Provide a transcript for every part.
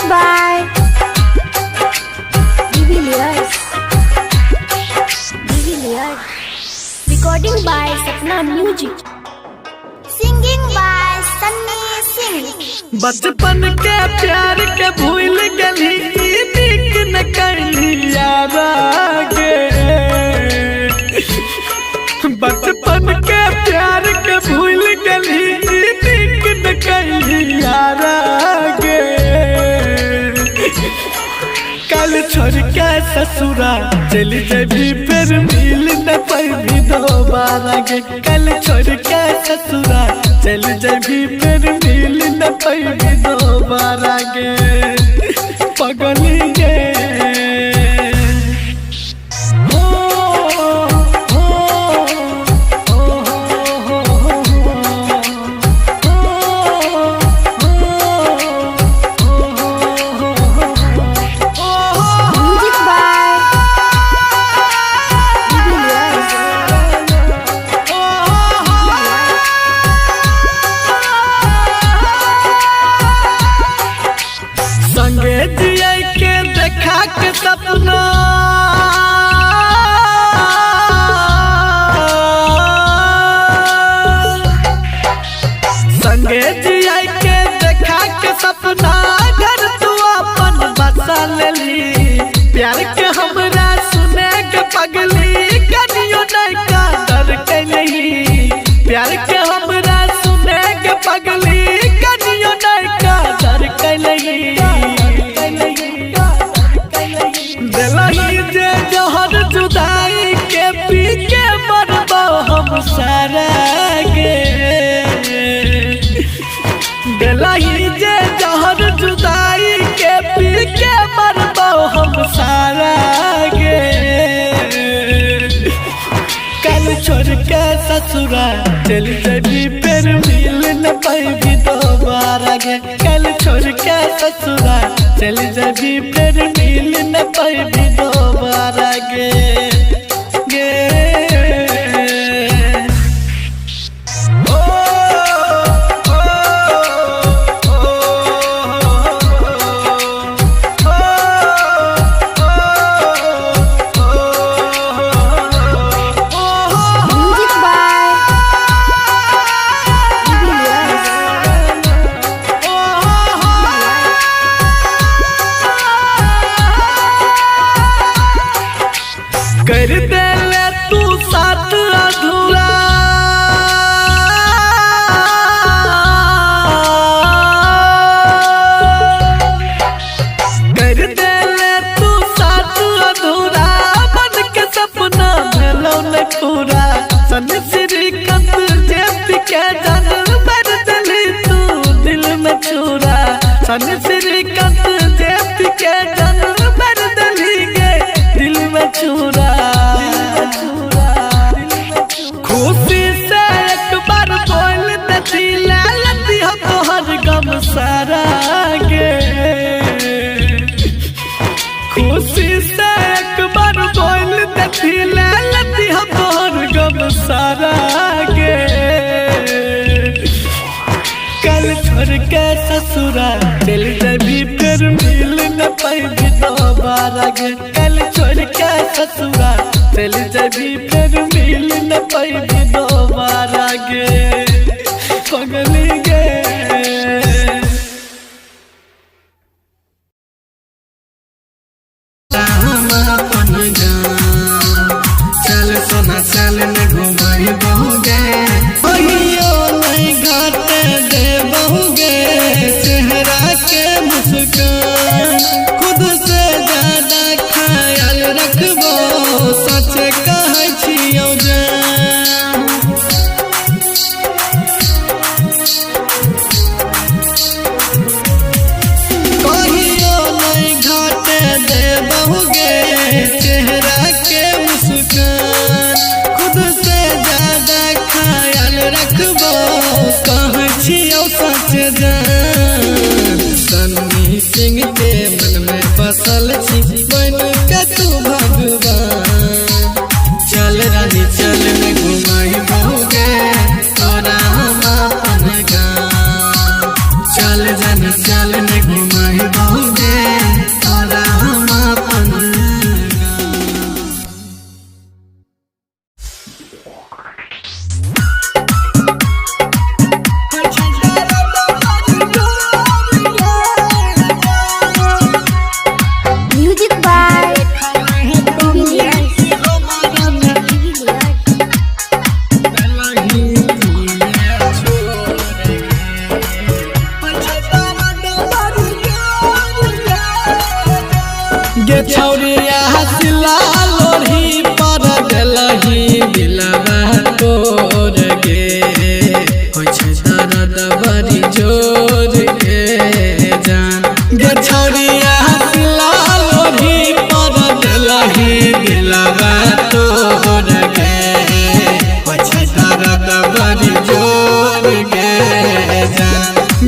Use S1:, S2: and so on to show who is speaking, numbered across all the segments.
S1: by De Villiers. Recording by Sapna Music. Singing by Sunny Singh.
S2: बचपन के प्यार के भूल गली नीक न कली यारा गे। बचपन के प्यार के भूल गली नीक न कली यारा गे। कल छोड़ के ससुरा चली जबी फिर मिल न पाई दोबारा गे। कल छोड़ के ससुरा चली जबी फिर मिल न पाई दोबारा गे। पगली गे सपना संगे जिया के देखा के सपना घर तू अपन बसा लेली। प्यार के हमरा सुने के पगली कनियो नहीं का डर के नहीं। प्यार के हमरा सुने के पगली कनियो नहीं का डर के नहीं। दिलही जे जहर जुदाई के पी के मरबो हम सारा गे। दिलही जे जहर जुदाई के पी के मरबो हम सारा गे। कल छोड़ के ससुरा चल जबी फिर मिल न पाई दोबारा गे। कल छोड़ के ससुरा चल जबी फिर मिल न पाई दोबारा गे गे। ओ ओ
S1: Music by De Villiers.
S2: कर दे ले तू साथ अधूरा। कर दे ले तू साथ अधूरा बन के सपना भेलो न पूरा। सन श्रीकांत जेप के जान भर दिली तू दिल में छुरा। सन श्रीकांत जेप के जान भर दिली गे दिल में छुरा। खुशी से एक बार बोल दती लती हो तोहर गम सारा गे। खुशी से एक बार बोल दती लती हो तोहर गम सारा गे। कल छोड़ के ससुरा चल जबी फिर मिल न पाई दोबारा गे। कल छोड़ के ससुरा चल जबी फिर मिल न पाई दोबारा गे पगली गे। चल सोना चल में घुमाई बहुगे। नहीं घाट दे बहुगे चेहरा के मुस्कान। खुद से ज्यादा ख्याल रखबो सच कहै छियौ जान। कहियो नहीं घाट दे बहुगे चेहरा के मुस्कान। खुद से ज्यादा ख्याल रखबो कहै छियौ सच जान। सन्नी सिंह छौरिया हंसला लोरी पर दिलही दिलवा तोड़ गे पछे दर्द बड़ी जोर गे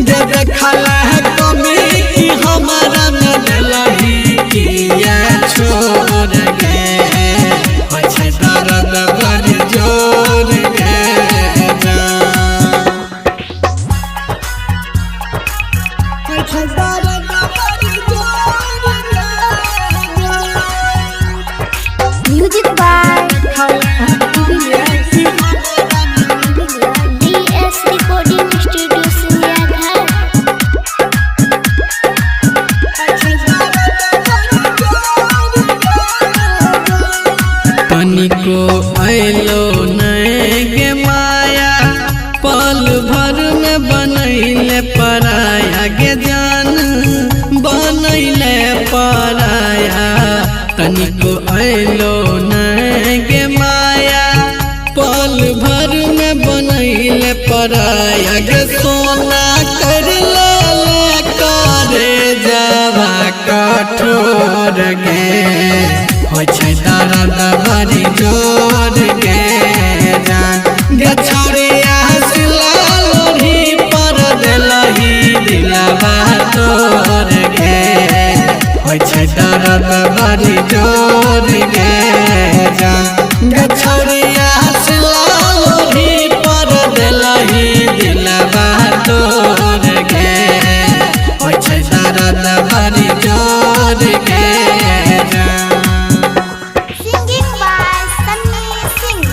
S2: जे देखल है कमी कि हमारा न दिलही किया छोड़ गे पछे दर्द बड़ी जोर गे
S1: Music by DS Recording Studio Singadhar.
S2: तनिको अइलो नहीं गे माया पल भर में बनैले पराया गे जान बनैले पराया तनिको अइलो नहीं गे माया पल भर में बनैले पराया गे सोना कर ले करे जावा कठोर गे हो छै दर्द बड़ी जोर गे जान गे छौरिया हंसला लोरी पर दिलही दिलवा तोड़ गे हो छै दर्द बड़ी जोर गे जान गे छौरिया हंसला लोरी पर दिलही दिलवा तोड़ गे हो छै दर्द बड़ी जोर गे
S1: Singing by Sunny Singh.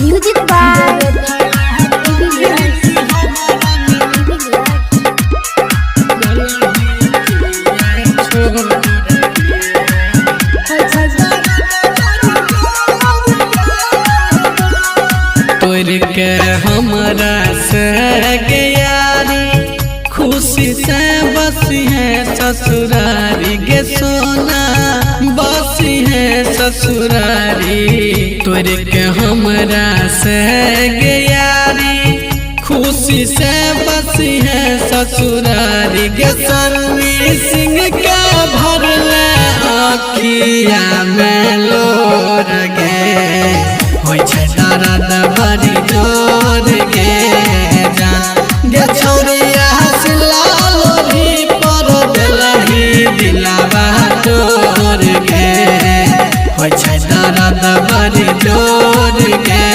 S1: Music by
S2: तोड़ के हमरा से गे यारी खुशी से बसी है ससुरारी गे सोना बसी है ससुरारी तोड़ के हमरा से गे यारी खुशी से बसी है ससुरारी गे सन्नी सिंह के भरले आँखिया में लोर गे होय छै दर्द बड़ी जोर गे जान गे छौरिया हंसला लोरी पर दिलही दिलवा तोड़ गे होय छै दर्द बड़ी जोर गे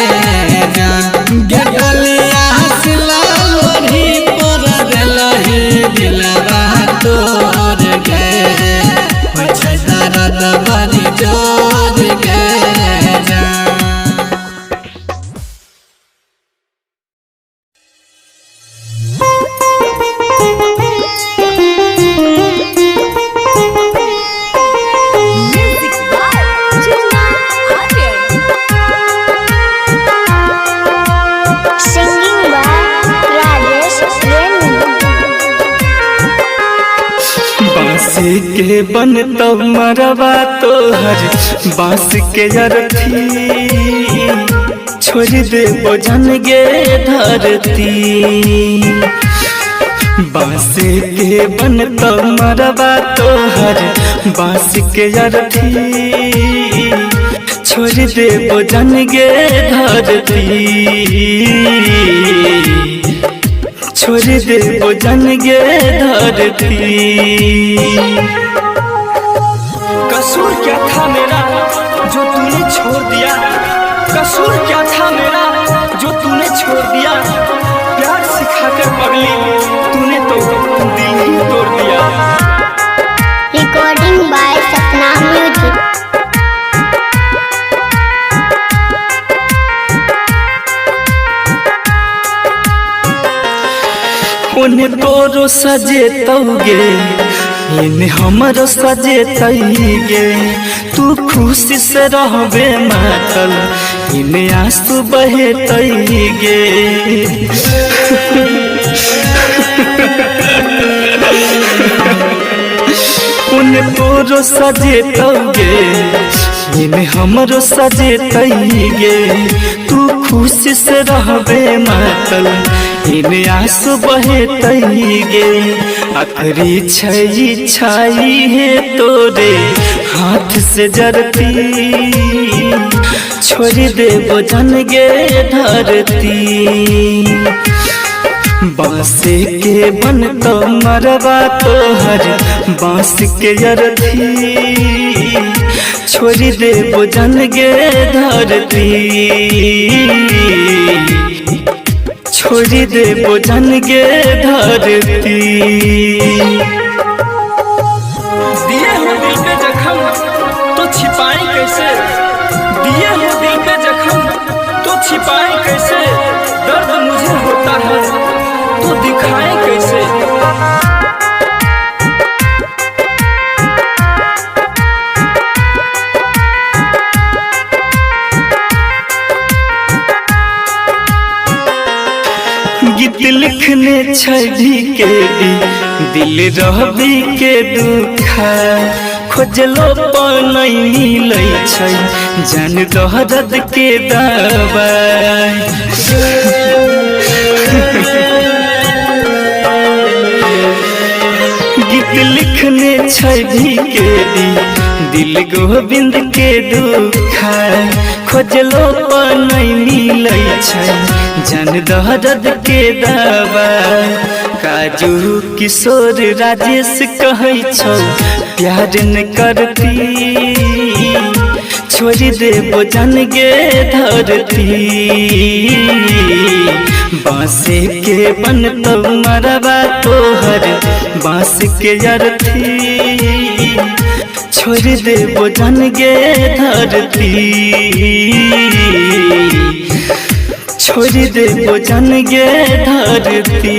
S2: जान गे डलिया हंसला लोरी पर दिलही दिलवा तोड़ गे होय छै दर्द बड़ी जोर गे जान
S1: Music by Juna Aryan. Singing by Rajesh Renu.
S3: बांस के बनतौ मरवा तोहर बांस के अरथी छोड़ दे बोझन गे धरती बांस के बनतौ मरवा तोहर बांस के अरथी छोड़ दे बोझन गे धरती छोड़ दे बोझन गे धरती कसूर क्या था मेरा जो तूने छोड़ दिया कसूर क्या था मेरा जो तूने छोड़ दिया प्यार सिखाकर पगली तूने तो दिल ही तोड़ दिया
S1: Recording by Sapna Music.
S3: उन्हें तोरो सजे तौगे इन्हें हमरो सजे तैगे तू खुशी से रहबे मातल इन्हें आंसू बहे तैगे उन्हें तोरो सजे तौगे इन्हें हमरो सजे तैगे तू खुशी से रहबे मातल इन आंसू बहे तैगे आखिरी छाई है तोरे हाथ से जरती छोड़ दे बजन गे धरती बांस के बन तो मरवा तोहर बांस के जरती छोड़ दे बजन गे धरती छोड़ दे बजन गे धरती दिए हो दिल पे जख्म तो छिपाएं कैसे दिए हो दिल पे जख्म तो छिपाएं कैसे दर्द मुझे होता है तो दिखाएं कैसे गीत लिखने छवि के दिल रहबी के दुखा खोजलो पर नहीं मिलै छै जान दर्द के दवाई गीत लिखने छवि के दिल गोविंद के दुखा खोजलो पर नहीं मिलै छै जान दर्द के दवा काजू किशोर राजेश कहै छौ प्यार न करती छोड़ दे बजन गे धरती बांसे के बन तो मरवा तोहर बांस के जरती छोड़ दे बजन गे धरती छोड़ दे बजन गे धरती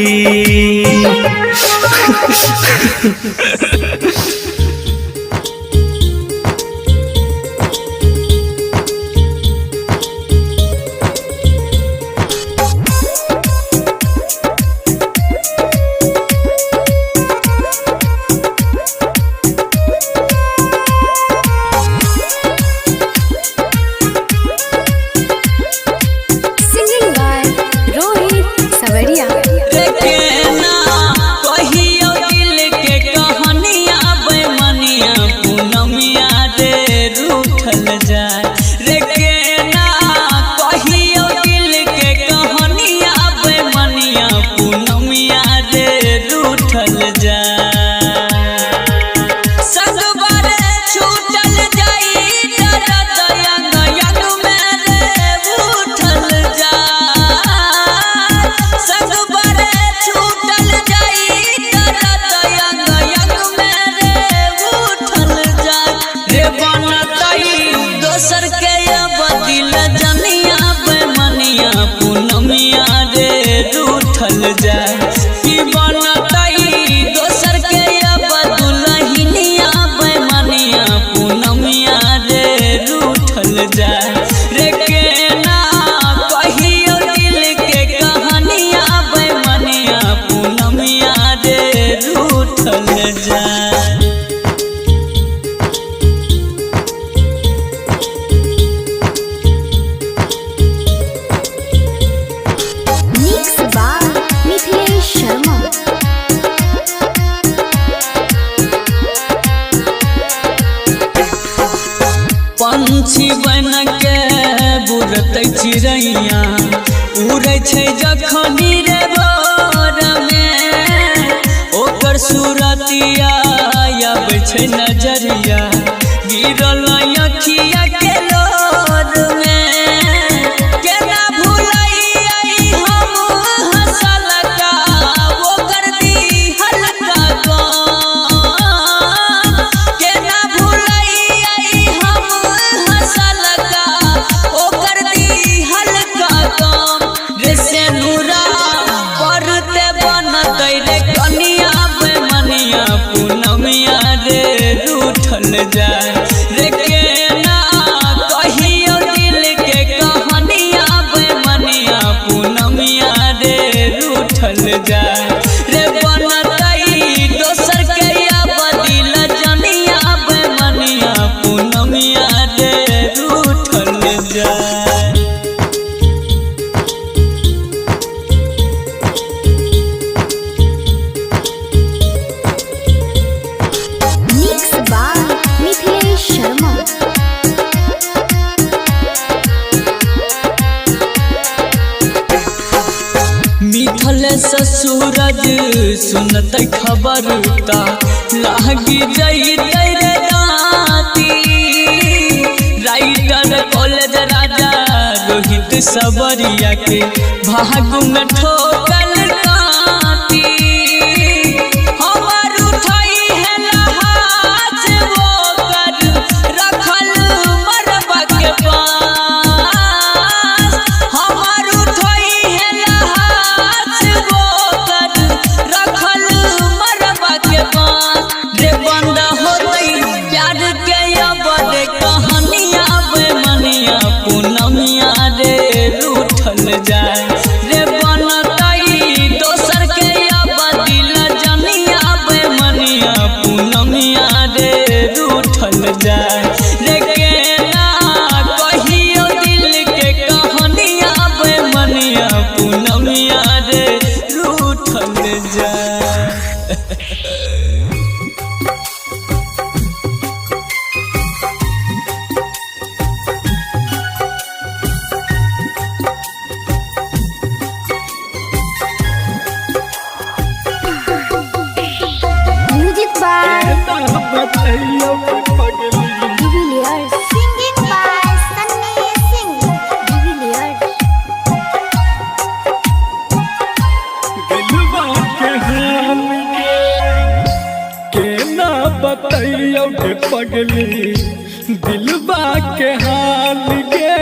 S4: पंछी बन के बुरतै चिड़ैया उड़ै छै जखनी रे भोर में ओकर सूरतिया आबै छै नजरिया गिरल अखिया के लोर में केना भुलैयै हम हंसल का ओकर दिहल का केना भुलैयै हम हंसल का ओकर दिहल का रे से नूरा परते बनतै रे कनिया मनिया पूनमिया रे रूठल जाय रे केना कहियो दिल के कहानिया मनिया पूनमिया रे रूठल जाय रे बनतै दोसर के बदिल जनिया मनिया पूनमिया रे रूठल जाय। मिथल से सूरज सुनत खबर ता लागी जइतै रे दाती। राइटर कॉलेज राजा रोहित सबरिया के भाग में ठोकल काती। हमर उठाई है लहाज वो कर रखल मरबा के पास। हमर उठाई है लहाज वो कर रखल मरबा के पास। रे बंद होतै प्यार के अब रे कहानिया बे मनिया पूनमिया रे रूठल जाए। रे बनतई दोसर के अब दिल जनिया बे मनिया पूनमिया रे रूठल जाए। रे केना कहियो दिल के कहानिया बे मनिया पूनमिया रे रूठल जाए।
S1: Music by Divilliers. Singing by Sunny Singh. Divilliers.
S2: केना बतैयो के पगली दिलबा के हाल गे।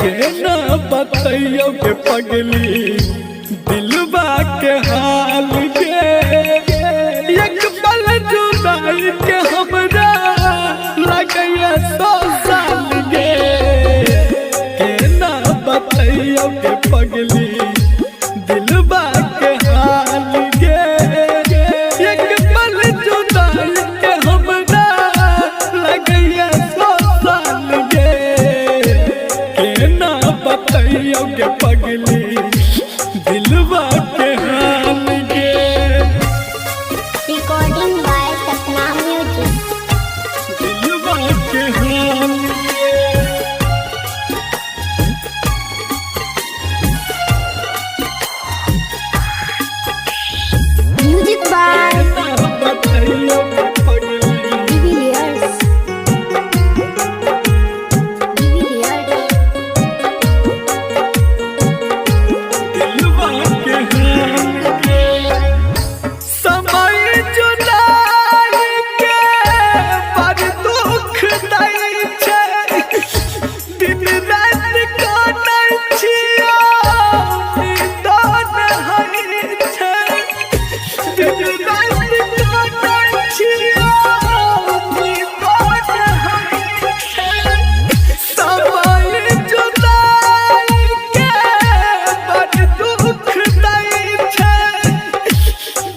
S2: केना बतैयो के पगली दिलबा के हाल गे। एक पल जुदाई के हमरा लगैया 100 साल गे। केना बतैयो के पगली दिलबा के हाल गे। एक पल जुदाई के हमरा लगैया 100 साल गे। केना बतैयो के पगली दिलबा के हाल गे।
S1: Recording by Sapna Music.
S2: दिलबा के हाल गे।
S1: Music by
S2: बतैयो के पगली
S1: Divilliers. Divilliers.
S2: दिलबा के हाल गे। समय जुदाई के बड़ दुख दै छै। दिन रात काटै छियै निदान होइ छै। दिन रात काटै छियै निदान होइ छै। समय जुदाई के बड़ दुख दै छै।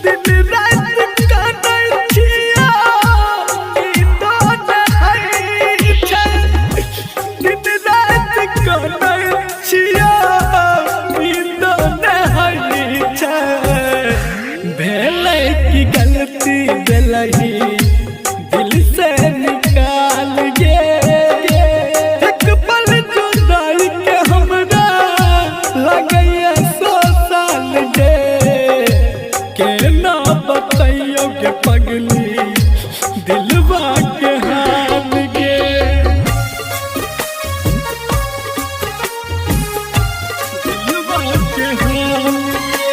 S2: दिन रात काटै छियै निदान होइ छै। दिन रात काटै छियै निदान होइ छै। भेलै की गलती देलही दिल से निकाल गे। एक पल जुदाई के हमरा लगैया 100 साल गे। केना बतैयो के पगली दिलबा के हाल गे। दिलबा के हाल गे।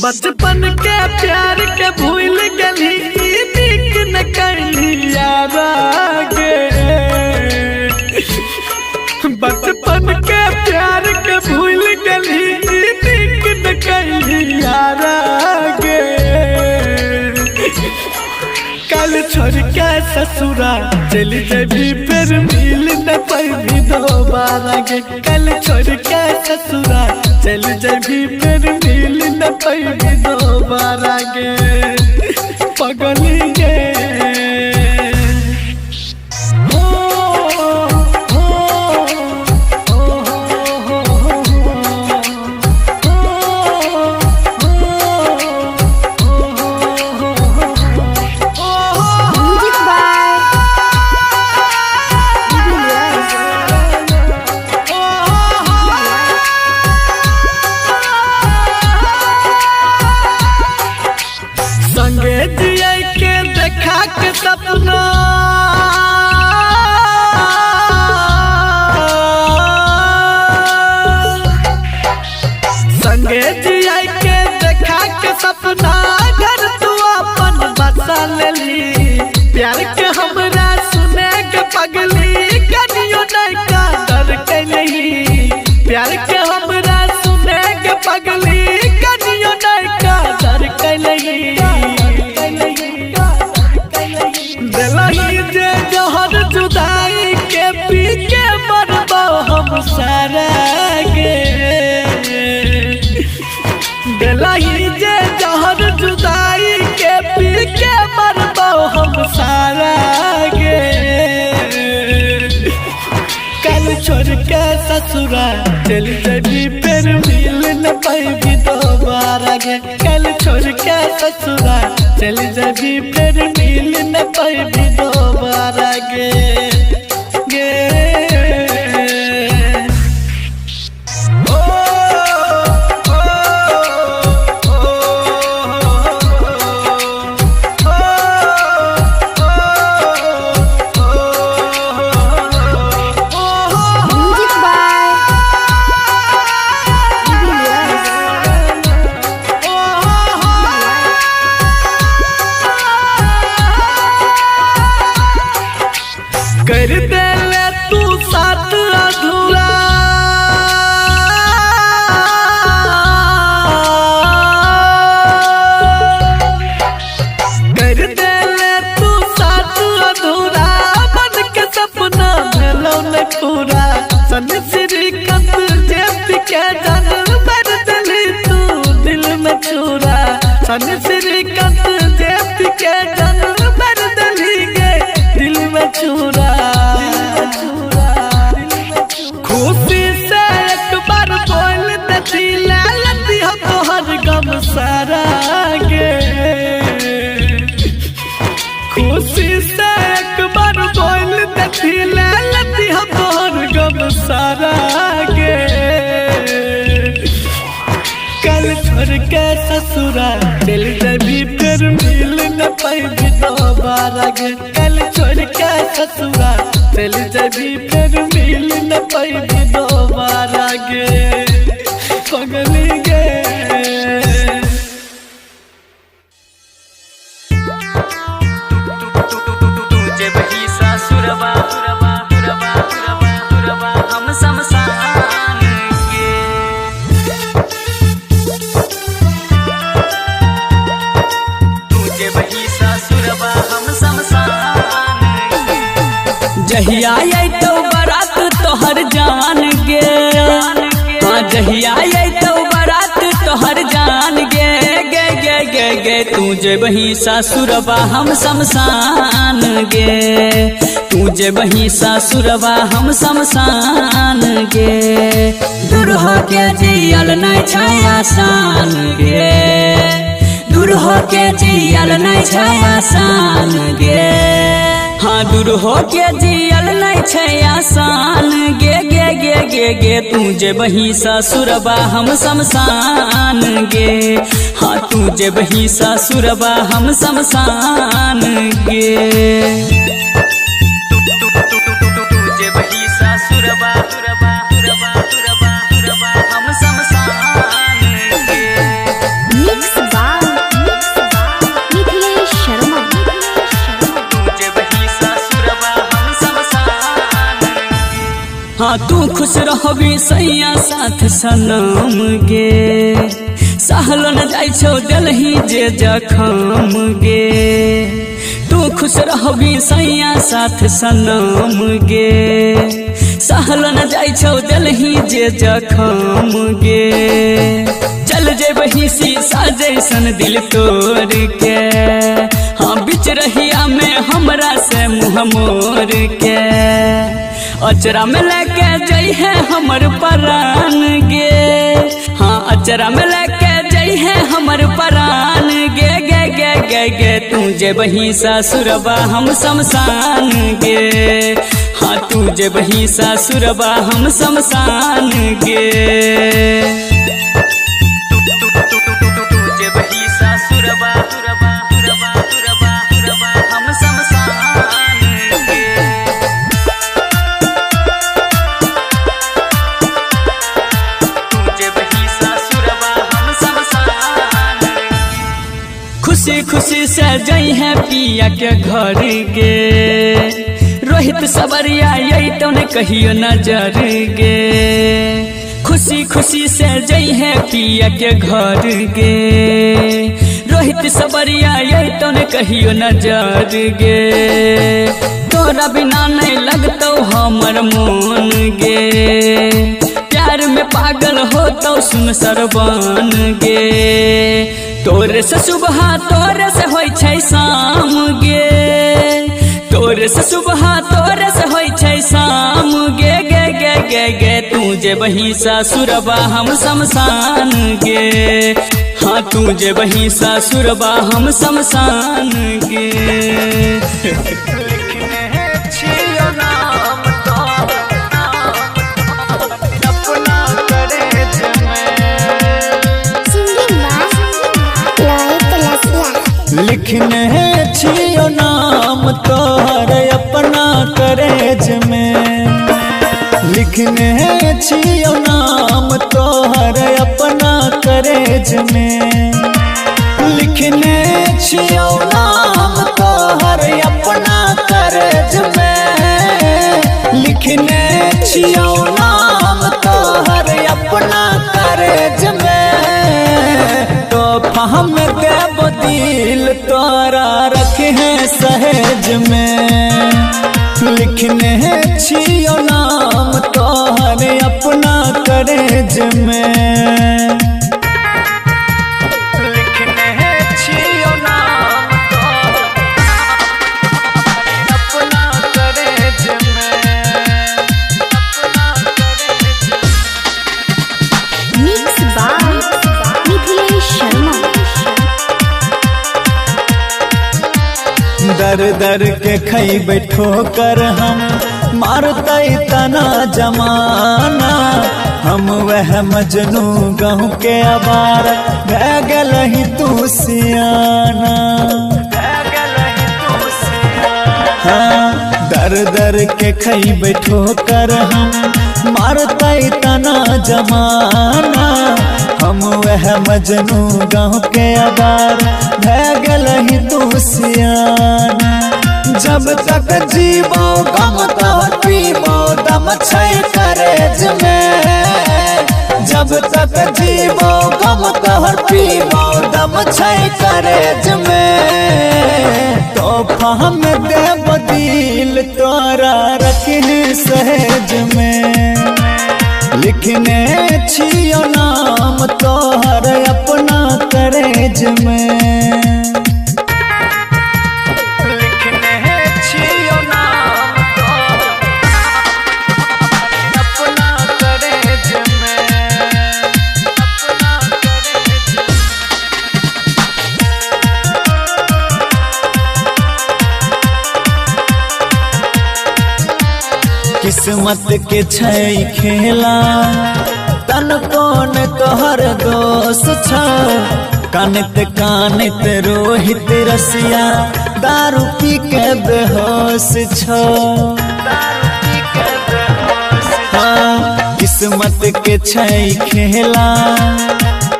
S2: बचपन के प्यार के भूल गली नीक न कैली यार गे बचपन के प्यार के भूल गली नीक न कैली यार गे कल छोड़ के ससुरा चली जबी फिर मिल न पैबी दोबारा गे कल छोड़ के ससुरा चली जबी फिर मिल न पैबी दोबारा गे पगली गे
S1: Music by Jubilius.
S2: संगे जिया के देखा के सपना संगे जिया के देखा के सपना घर तू अपन बसा लेली प्यार के हमरा सुने के पगली कनियो नहीं का डर के नहीं प्यार के हमरा सुने के पगली कनियो नहीं का डर के नहीं दिलही जे जहर जुदाई के पी के मरबो हम सारा गे दिलही जे जहर जुदाई के पी के मरबो हम सारा गे कल छोड़ के ससुरा चल जबी फिर मिल न पैबी दोबारा गे कल छोड़ के ससुरा चल जबी फिर मिल न पैबी दोबारा गे गे ओ ओ
S1: Music by Jubilius.
S2: कर दे ले तू साथ अधूरा कर दे ले तू साथ अधूरा मन के सपना भेलो न पूरा सन श्रीकांत जेब के जान भर दिली तू दिल में चूरा सन श्रीकांत जेब के जान भर दिली गे दिल में चूरा खुशी से एक बार बोल दती लती हो तोहर गम सारा गे खुशी से एक बार बोल दती लती हो तोहर गम सारा गे कल छोड़ के ससुरा चल जबी फिर मिल न पैबी दोबारा गे कल छोड़ के ससुरा चल जबी फिर मिल न पैबी दोबारा गे पगली गे
S4: तुझे बही सासुरबा हम शमशान के तुझे बही सासुरबा हम शमशान के जहिया तो बारात तोहर जान गे हाँ जहिया तो बारात तोहर जान गे गे गे गे गे तुझे बही सासुरबा हम शमशान गे तुझे बही सासुरबा हम शमशान गे दूर हो के जियल नहीं छाया सान गे दूर हो के जियल नहीं छाया सान गे हाँ दूर हो के जियल नहीं छै आसान गे गे गे गे गे तुझे बही ससुरबा हम शमशान गे हाँ तुझे बही ससुरबा हम शमशान गे तुझे बही ससुरबा हम शमशान गे
S1: Mixed
S4: हाँ तू खुश रहबी सैया साथ सनम गे, सहलो न जाइ छौ दिलही जे जखम गे। तू खुश रहबी सैया साथ सनम गे, सहलो न जाइ छौ दिलही जे जखम गे। चल जेबही शीशा जैसन दिल तोड़ के, हाँ बिच रहिया में हमरा से मुँह मोड़ के। अचरा में लेके जई है हमर परान गे, हाँ अचरा में लेके जई है हमर परान गे गे गे गे गे। तू जेबही ससुरबा हम शमशान गे, हाँ तू जेबही ससुरबा हम शमशान गे। खुशी खुशी से जई है पिया के घर गे, रोहित सबरिया यही तो ने कहियो नजर गे। खुशी खुशी से जई है पिया के घर गे, रोहित सबरिया यही तो ने कहियो नजर गे। तोरा बिना नहीं लगतो हमर मन गे, प्यार में पागल हो तो सुन सरबान गे। तोरे से सुबह तोरे से होई छै शाम गे, तोरे से सुबह तोरे से होई छै शाम गे गे गे गे गे। तू जेबही ससुरबा हम शमशान गे, हाँ तू जेबही ससुरबा हम शमशान गे।
S1: सिंगिंग
S2: लिखने छियो नाम तोहर अपना करेज में, लिखने छियो नाम तोहर अपना करेज में। लिखने छियो नाम तोहर अपना करेज में, लिखने छियो नाम तोहर अपना करेज में। तो हम देव दिल तोरा रखे हैं सहेज में, लिखने छियो नाम तोहर अपना करेज में। लिखने छियो नाम अपना करेज में, अपना करेज में।
S1: Mix by Mithilesh Sharma.
S2: दर दर के खई बैठो कर हम मारते तना जमाना। हम वह मजनू गहूँ के अबार भै गलही तू सियाना। हाँ दर दर के खई बैठो कर हम मारते तना जमाना। हम वह मजनू गाँव के अबार भै गलही तू सियाना। जब तक जीवो गम तोहर पीबो दम छै करेज में, जब तक जीवो गम तोहर पीबो दम छै करेज में। तोहफा हम देव दिल तोरा रखने सहेज में, लिखने छियो नाम तोहर अपना करेज में। लिखने छियो नाम अपना करेज में, अपना करेज में। किस्मत के छै खेला तन कौन तोहर दोष छ। कानित कानित रोहित रसिया दारू पी के बेहोश छ। हाँ किस्मत के छै खेला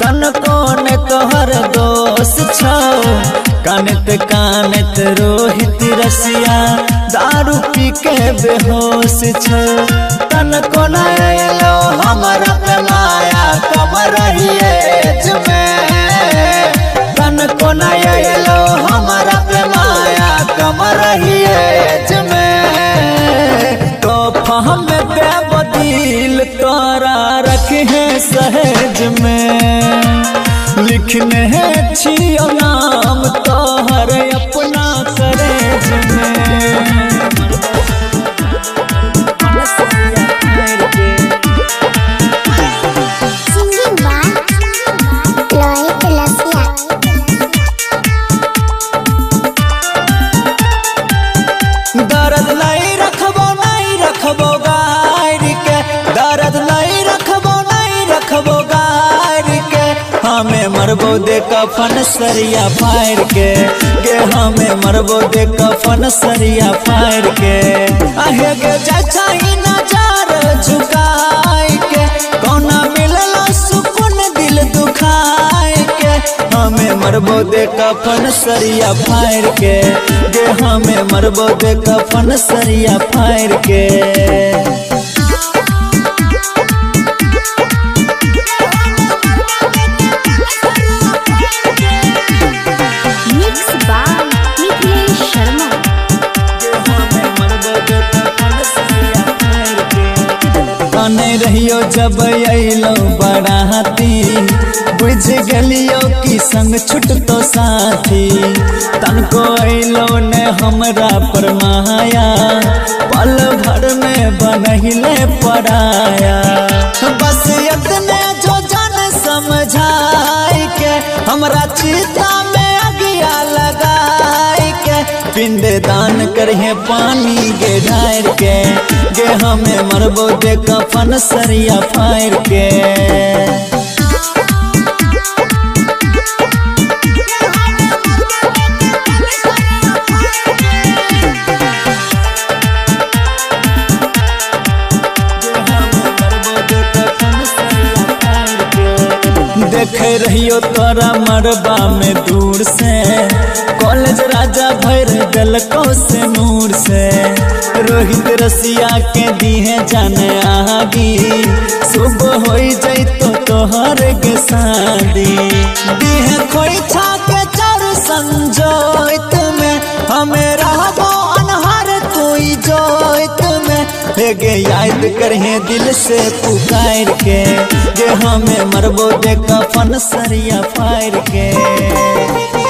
S2: तन कौन तोहर दोष छ। कानित कानित रोहित रसिया दारू पी के बेहोश छ तन को न आइलो हमरा पे माया कम रहिए में तन को न आइलो हमरा पे माया कम रहिए में तो हम देव दिल तोरा रखे हैं सहज में लिखने हैं छियो नाम तोहर अपना करेज में दर्द नहीं रखबो गायर के दर्द नहीं रखबो गायर के हमें मरबो दे कफन सरिया फायर के गे हमें मरबो दे कफन सरिया फायर के आहे गे चाचा ही नजर झुकाए के कोना मिलला सुकून दिल दुखाए के हमें मरबो दे कफन सरिया फायर के गे हमें मरबो दे कफन सरिया फायर के नहीं रहियो जब अइलो बराती बुझ गलियो कि संग छुटतो साथी तनको अइलो ने हमरा पर माया पल भर में बनहिले पराया बस इतने जो जान समझाई के हमरा चिता में अगिया लगाई के पिंडे दान करिए पानी गे ढार के गे हमें मरबो दे कफन सरिया फायर के देखे रहियो तोरा मरबा में दूर से कॉलेज राजा भर गलको से नूर से रोहित रसिया के दीहे जाने आगी सुबह हो जैतो तोहर के शादी दीहे खोई छा के चर संजोइत में हमें रहबो अनहर तोई जोइत में गे याद करहे दिल से पुकार के गे हमें मरबो दे कफन सरिया फायर के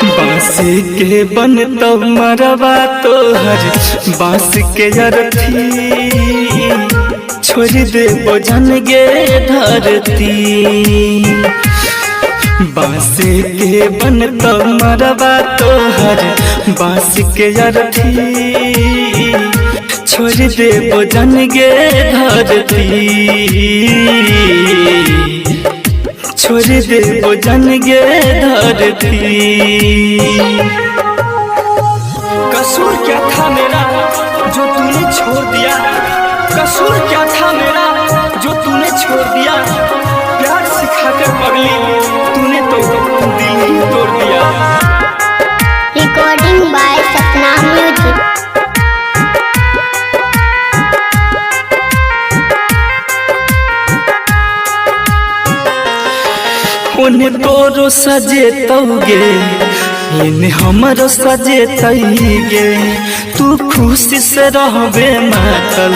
S3: बांसी के बन तो मरवा तोहर बांस के अरथी छोड़ दे बोझन गे धरती बांसी के बन तो मरवा तोहर बांस के अरथी छोड़ दे बोझन गे धरती छोड़ दे बोझन गे धरती कसूर क्या था मेरा जो तूने छोड़ दिया कसूर क्या था मेरा जो तूने छोड़ दिया प्यार सिखाकर पगली तूने तो दिल ही तोड़ दिया
S5: रिकॉर्डिंग बाय सपना म्यूजिक
S3: उन्हें तोरो सजे तौगे इन्हें हमरो सजे तैगे तू खुशी से रहबे मातल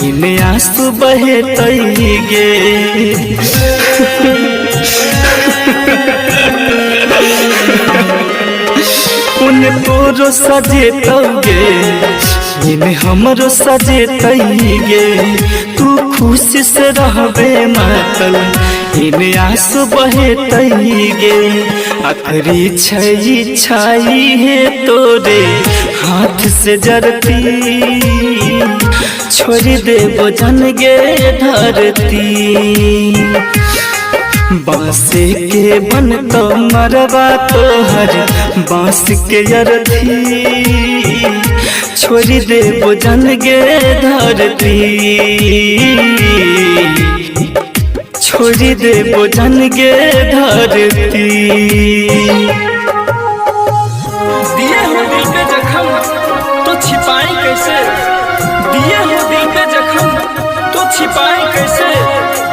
S3: इन्हें आंसू बहे तैगे उन्हें तोरो सजे तौगे इन्हें हमरो सजे तैगे तू खुशी से रहबे मातल इन्हें आंसू बहे तैगे आखिरी छाई है तोरे हाथ से जरती छोड़ दे बोझन गे धरती बांसे के बन तो मरवा तोहर बांस के अरथी छोड़ दे बुझन गे धरती छोड़ दे बुझन गे धरती दिए हो दिल पे जख्म तो छिपाएं कैसे दिए हो दिल पे जख्म तो छिपाएं कैसे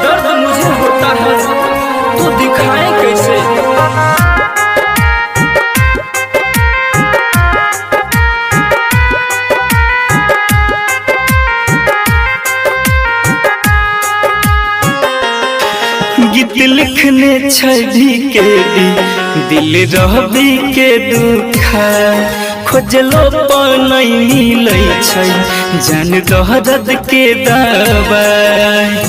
S3: दर्द मुझे होता है तो दिखाएं कैसे गीत लिखने छवि के भी दिल रहबी के दुखा खोजलो पर नहीं मिलै छै जान दर्द के दवाई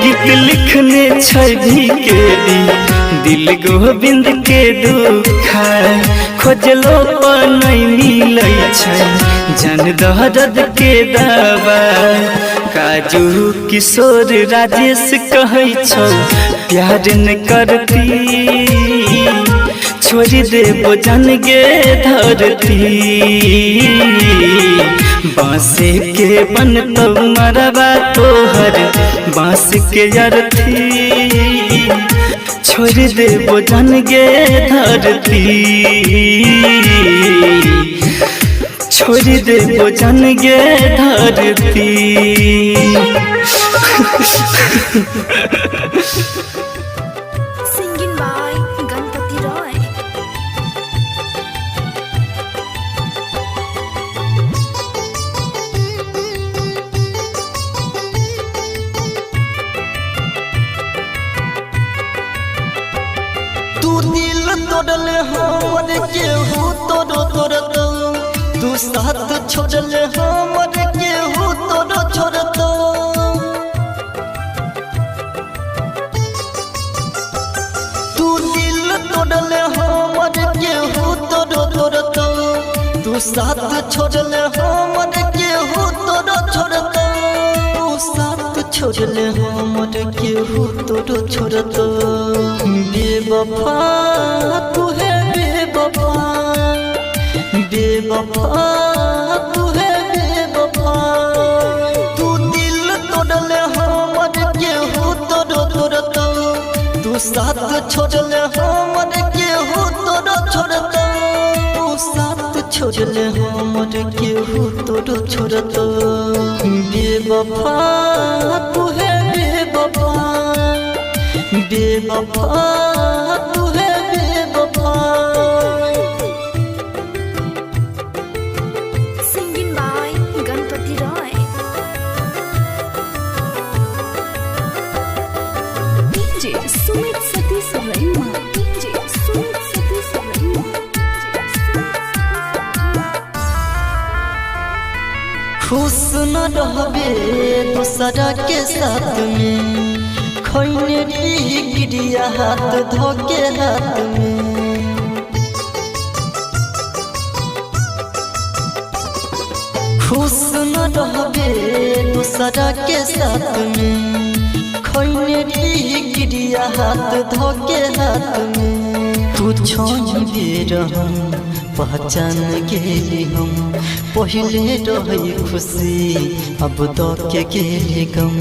S3: गीत लिखने छवि के भी दिल गोविंद के दुखा खोजलो पर नहीं मिलै छै जान दर्द के दवाई काजू किशोर राजेश कहै छौ प्यार न करती छोड़ दे बुझन गे धरती बांसे के बन तो मरवा तोहर बांस के अरथी छोड़ दे बुझन गे धरती छोड़ दे बुझन गे धरती
S1: Singing by Ganpati Roy.
S2: तू दिल तोड़ले हमर केहू तोड़ो तोड़तो तू साथ छोड़ले हमर केहू तोड़ो छोड़तो तू दिल तोड़ले हमर केहू तोड़ो तोड़तो तू साथ छोड़ले हमर केहू तोड़ो छोड़तो तू साथ छोड़ले हमर केहू तोड़ो छोड़तो बेवफा तू है बेवफा बेवफा तू है बेवफा तू दिल तोड़ले हमर केहू तोड़ो तोड़तो तू साथ छोड़ले हमर केहू तोड़ो छोड़तो तू साथ छोड़ले हमर केहू तोड़ो छोड़तो बेवफा तू है बेवफा बेवफा तू है बेवफा
S1: Singing by Ganpati Roy. DJ Sumit Satish Raima. DJ Sumit Satish Raima.
S2: खुश न रहबे दूसरा के साथ में खोने री गिरिया हाथ धोके हाथ में खुश न रहबे दूसरा के साथ में खोने री गिरिया हाथ धोके हाथ में तू छोड़ दे रहम पहचान गेली हम पहले रही खुशी अब तो के गेली गम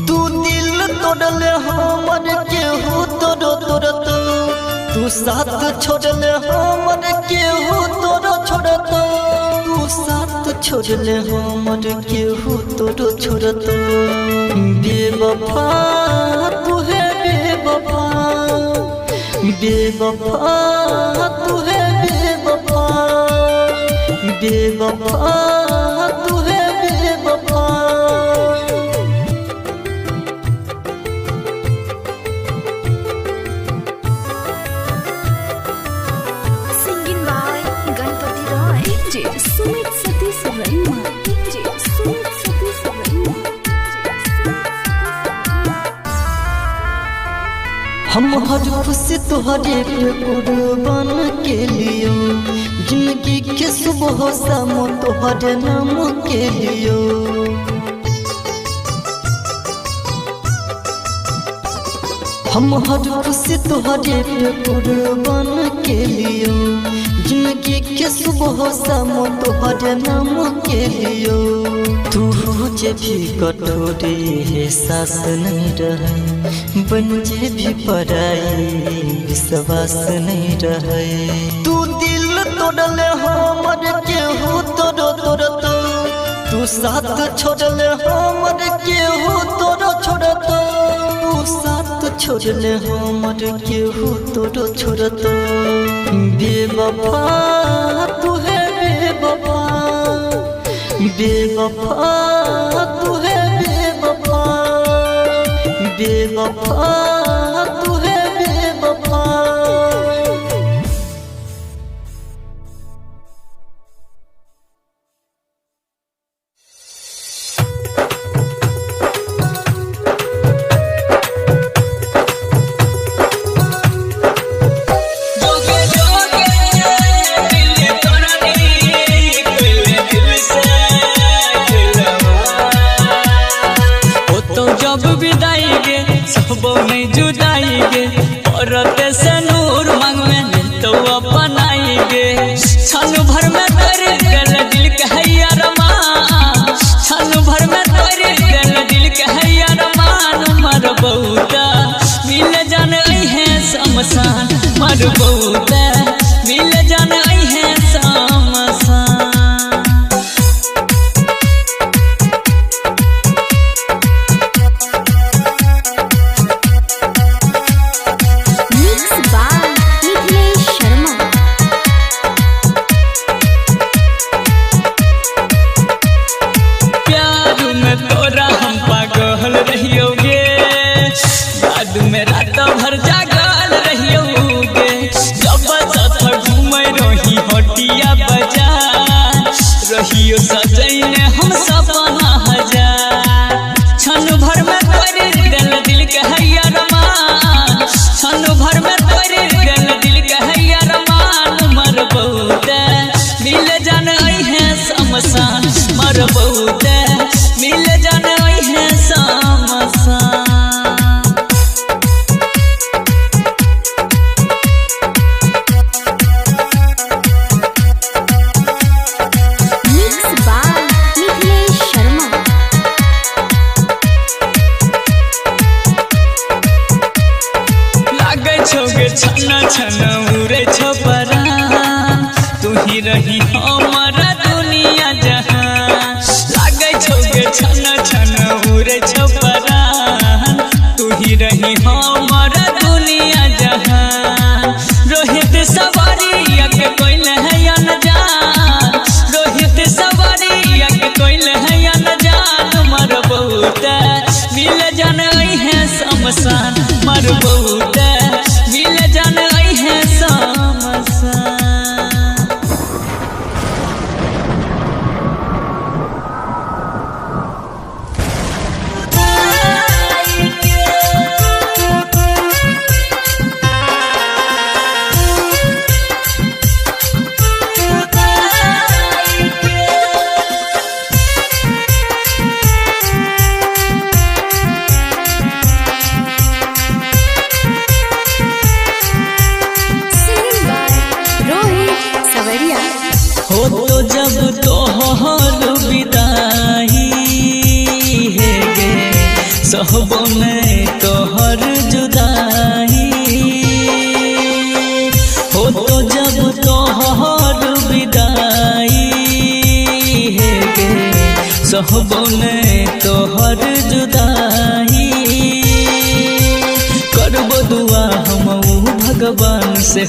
S2: तू दिल तोड़ले हमर केहू तोड़ो तोड़तो तू साथ छोड़ले हमर केहू तोड़ो छोड़तो तू साथ छोड़ले हमर केहू तोड़ो छोड़तो बेवफा तू है बेवफा बेवफा तू है बेवफा बेवफा तू है बेवफा
S1: Singing by Ganpati Roy. DJ Sumit Satish Raima. DJ Sumit Satish Raima.
S2: हम हर खुशी तुहरे पे कुर्बान के लियो जिंदगी के सुबह शाम तुहरे नाम के लियो
S6: हम हर खुशी तुहरे पे कुर्बान के लिए जिंदगी के सुबह शाम तुहरे नाम के लिए तू जे भी कटोरे एहसास नहीं रहे बन जे भी पराई विश्वास नहीं रहे तू दिल तोड़ले हमर केहू तोड़ो तोड़ तो तू साथ छोड़ले हमर केहू तोड़ो छोड़ तो तू साथ छोड़ले हमर केहू तोड़ो छोड़ तो बेवफा तू है बेवफा बेवफा तू है बेवफा बेवफा तू है बेवफा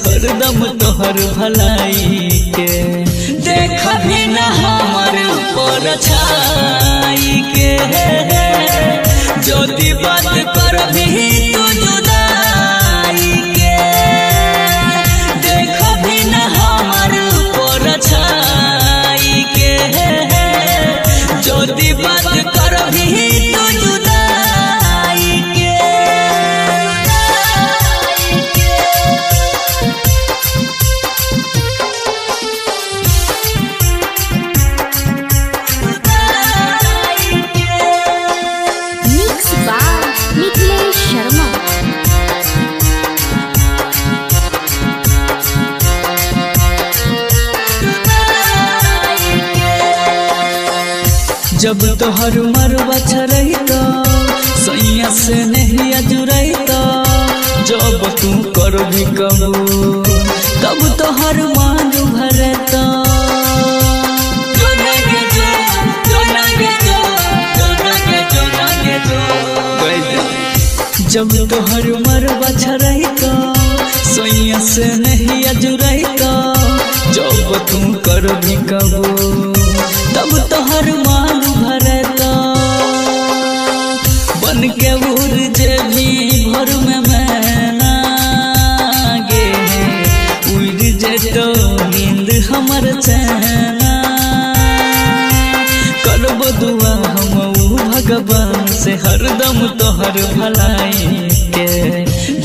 S4: हरदम तोहर भलाई के देख भी न हमर ऊपर छाई के जोदी बात कर भी तू जुदाई के देख भी न हमर ऊपर छाई के जोदी बात कर भी तू जुदाई के जब तोहर मरवा छरैता सैया से नहीं अजुरैता जब तू कर भी कबू तब तोहर मान भरता जब तोहर मरवा छरैता सैया से नहीं अजुरैता जब तू कर भी कबू तब तोहर मान भरता बन के उड़ जे भी भर में मैना गे उड़ जे तो नींद हमर चैना करब दुआ हम भगवान से हरदम तोहर भलाई के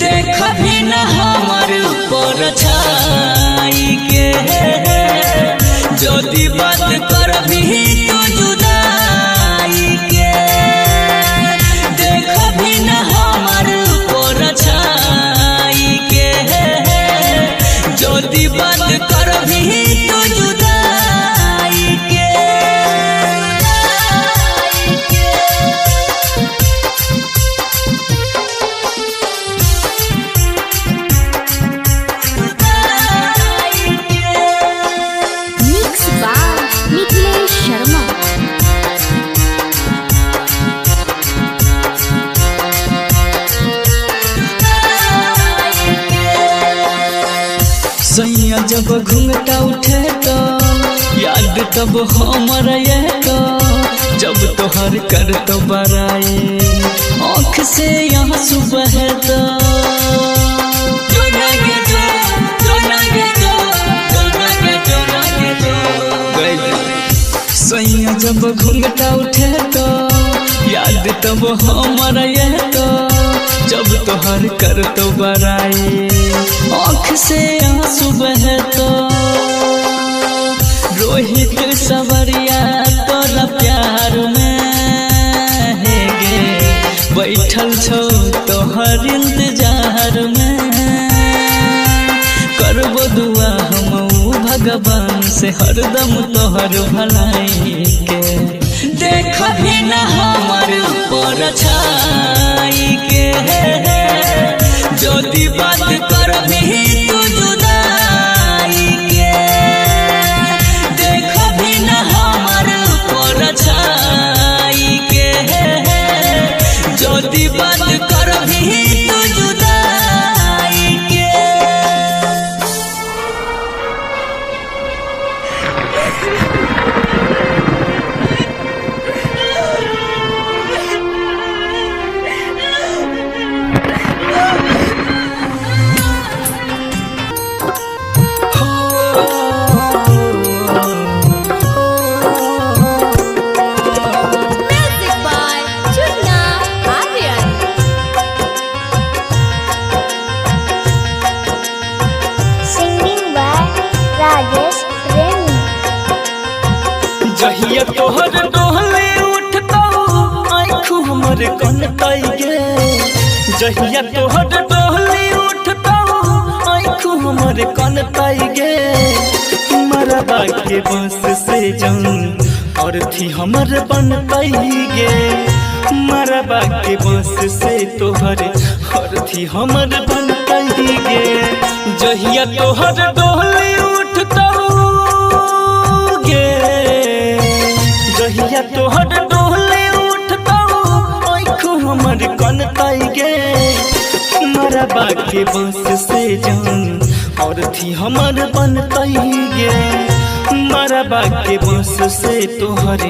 S4: देख भी न हमर पर छाई के जदी बात कर भी तो जुदाई के देख भी न हमर पर छाई के जदी बात कर भी तो जुदाई के
S1: मिक्स बाय मिथिलेश शर्मा।
S4: सैया जब घूंघटा उठे तो याद तब हमर ये तो जब तोहर कर तो बराए आँख से यहाँ सुबह तो सैया जब घूंघटा उठे तो याद तब हमर ये तो जब तोहर कर तो बराए आँख से आंसू बहतो रोहित सवरिया तोरा प्यार में है गे बैठल छो तोहर इंतजार में करबो दुआ हम भगवान से हरदम तोहर भलाई के देख भी न हमर पर छाई के जदी बात कर भी तो जुदाई के देख भी न हमर पर छाई के जदी बात कर भी तो जुदाई के
S1: music by Chunna Aryan.
S5: Singing by Rajesh Premi.
S2: जहिया तोहर डोहले उठता आँखों हमर कनकाई गे जहिया तोहर डोहले उठता आँखों हमर कनकाई गे मरबा के बस से जान और थी हमर बनताई गे मरबा के बस से तोहर और थी हमर बनताई गे जहिया तोहर डोहले उठता गे जहिया तोहर डोहले उठता आँखों हमर कनकाई गे मरबा के बस से जान और थी हमर बनताई गे मरबा के बस से तोहर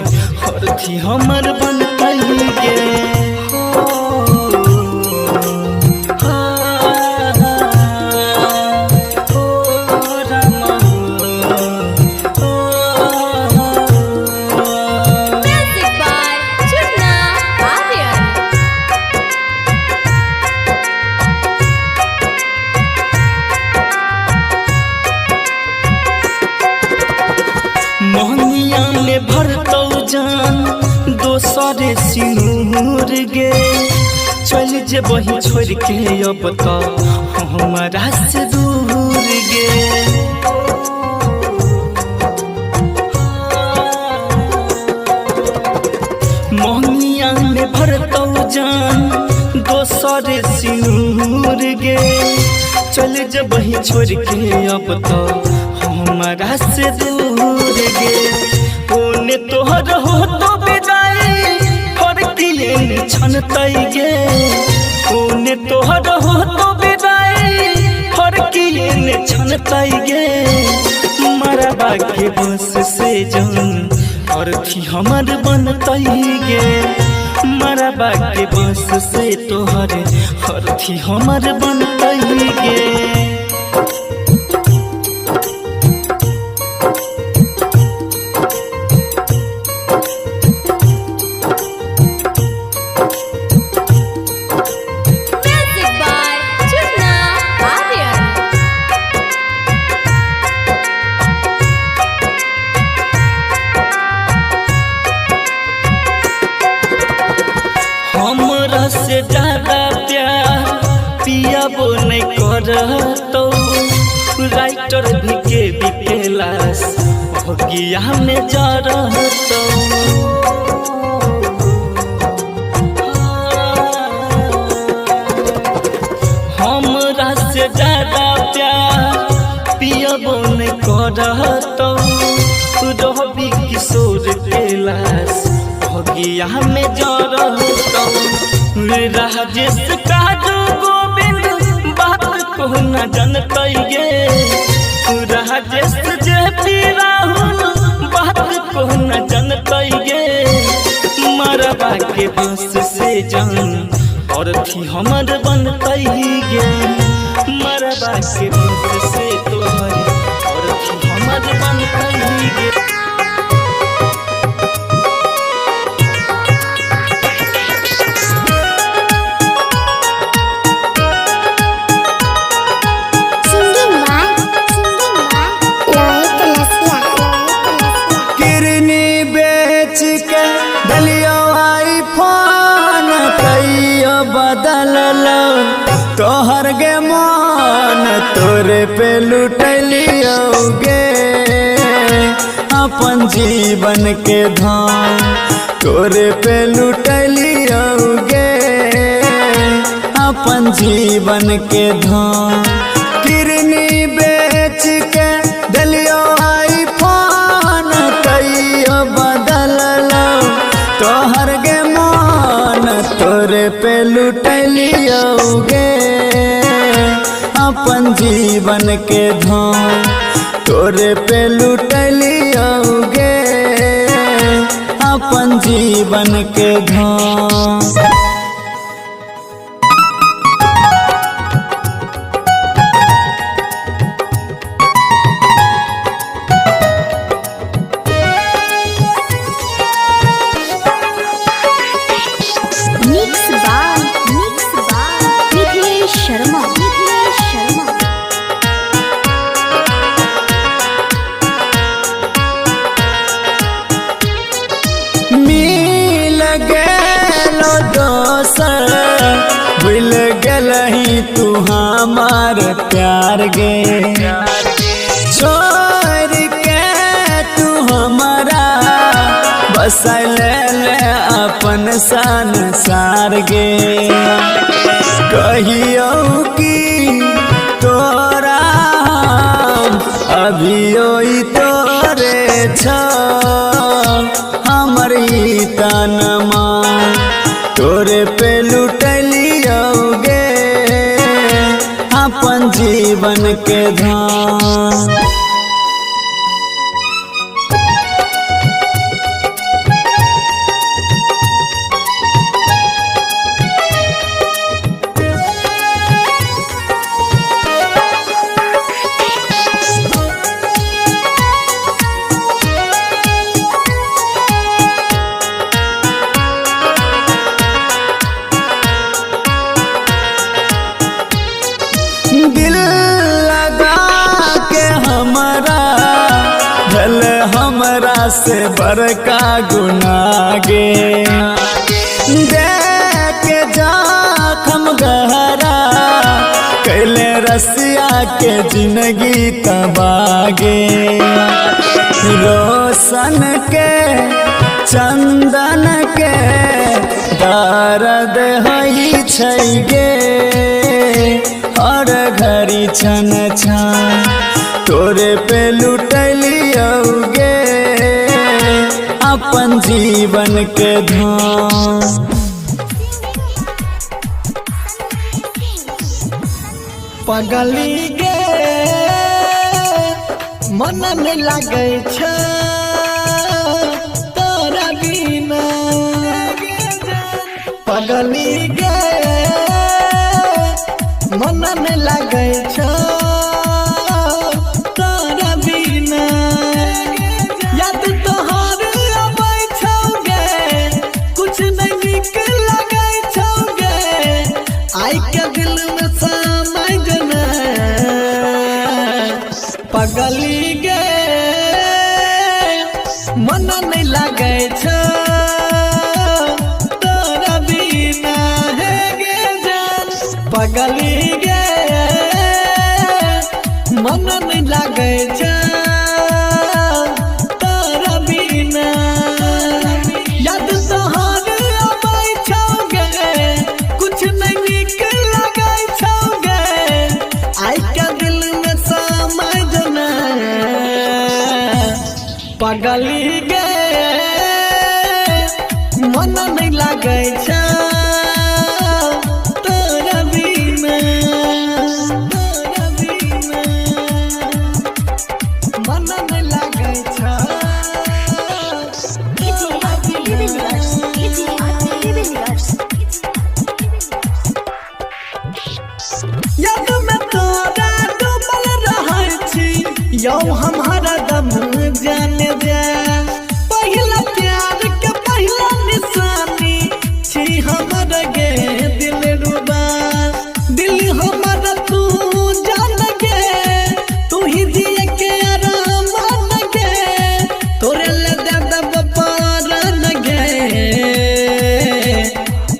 S2: और थी हमर बनताई गे
S1: म्यूजिक बाय चुन्ना आर्यन।
S2: मोहनिया में भरतौ जान दोसरे सिनूर गे चल जे बही छोड़ के अब तो हमारा से दूर गे
S3: मंगिया में भरतौ जान दोसर सिनूर गे चल जब ही छोड़ के अब तो हमारा से दूर गे ओने तोहर हो तो विदाई फरकिए छनतई गे ओने तोहर हो तो विदाई फरकिए छनतई गे मरबा के बस से जान और थी हमर बनतई गे मरबा के बस से तोहर और थी हमर बनतई गे हमरा से ज्यादा प्यार पियाबो नहीं करतो राइटर भी के विकेलास भगिया में जा रहतो हमरा से ज्यादा प्यार पियाबो नहीं करतो रवि किशोर कैलाश भगिया में जा रहतो राजेश काजू गोविंद बात को न जनतई गे राजेश जेपी राहुल बात को न जनतई गे मरबा के बस से जान और थी हमर बनतई गे मरबा के बस से तोहर और थी हमर बनतई गे
S4: तोहर गे मन तोरे पे लुटलियोगे अपन जीवन के धान तोरे पे लुटलियोगे अपन जीवन के धान किरनी बेच के दलियो आई फोन कहियो बदल लो तोहर गे मन तोरे पे लुटलियोगे अपन जीवन के धान तोरे पे लुटलियोगे अपन जीवन के धान भूल गलही तू हमार प्यार गे छोड़ के तू हमारा बसल ले अपन संसार गे कहियो कि तोरा अभियो तोरे छ हमर तनमा तोरे पे लुटलियोगे अपन जीवन के धान दिल लगा के हमरा भल हमरा से बड़का गुनाह गे देख के जखम गहरा कैले रसिया के जिंदगी तबागे रोशन के चंदन के दर्द हई छै गे हर घड़ी छन छन तोरे पे लुटलियोगे अपन जीवन के धन।
S2: पगली गे मन में लगे छ तोरा बिना पगली गे मन में लगे छ तोरा बिना याद तोहर आबै छौगे कुछ नहीं नीक लगे छौगे आई के दिल में समाय जना पगली गे मन नहीं लगे छ तोरा बिना हे गे जान पगली गे मन नहीं लगे छ तोरा बिना याद तोहर आबै छौगे कुछ नहीं नीक लगे छौगे आई के दिल में समाय जना पगली गे मन नहीं लगे छ तोरा बिना मन नहीं लगे छ याद में तोरा डूबल रहै छी यौ हम हरदम जाने जा पहिला प्यार के पहिला निशानी छी हमर गे दिल रुबा दिल हमर तू जान गे तू ही दिए के आराम गे तोरे ले दे दब पारन गे